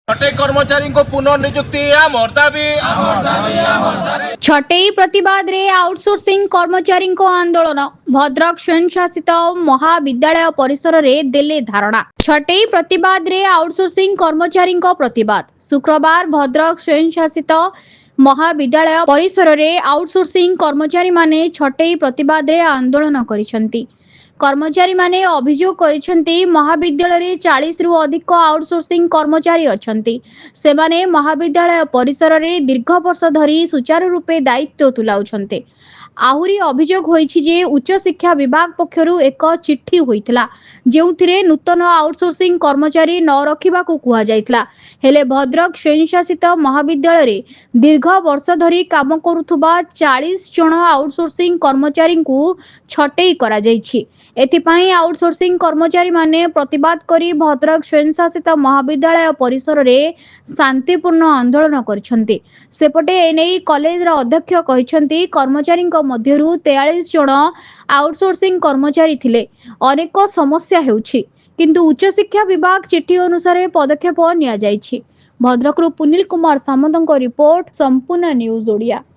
छटई कर्मचारी को पुनर्नियुक्ति आमर दाबी। छटई प्रतिवाद रे आउटसोर्सिंग कर्मचारी आंदोलन भद्रक स्वयंशासित महाविद्यालय परिसर रे देले धारणा। छटई प्रतिवाद रे आउटसोर्सिंग कर्मचारी प्रतिवाद शुक्रवार भद्रक स्वयंशासित महाविद्यालय परिसर रे आउटसोर्सिंग कर्मचारी माने छटई प्रतिवाद रे आंदोलन करिसेंती। कर्मचारी माने अभियोग करिसेंती महाविद्यालय रे 40 रु अधिक आउटसोर्सिंग कर्मचारी अछंती। सेमाने महाविद्यालय परिसर रे दीर्घ वर्ष धरी सुचारू रूपे दायित्व तुलाउछंते। आहुरी अभियोग होईछि जे उच्च शिक्षा विभाग पक्षरु एक चिट्ठी होइतला जेउथिरे नूतन आउटसोर्सिंग कर्मचारी न रखिबाकू कुहा जाइतला। हेले भद्रक स्वयंशासित महाविद्यालय रे दीर्घ वर्ष धरी काम करुथुबा 40 जण आउटसोर्सिंग कर्मचारी को छटई करा जाइछि। एथिपाई आउटसोर्सिंग कर्मचारी माने प्रतिवाद करी भद्रक स्वयंशासित महाविद्यालय परिसर रे शांतिपूर्ण आंदोलन करिसेंती। सेपटे एनेई कॉलेज रा अध्यक्ष कहिसेंती कर्मचारी मध्यरु 43 जण आउटसोर्सिंग कर्मचारी थिले। अनेक समस्या हेउछि किंतु उच्च शिक्षा विभाग चिट्ठी अनुसार पदक्षेप निया जाइछि। भद्रक रु पुनील कुमार सामंतଙ୍କ रिपोर्ट संपूर्ण न्यूज ओडिया।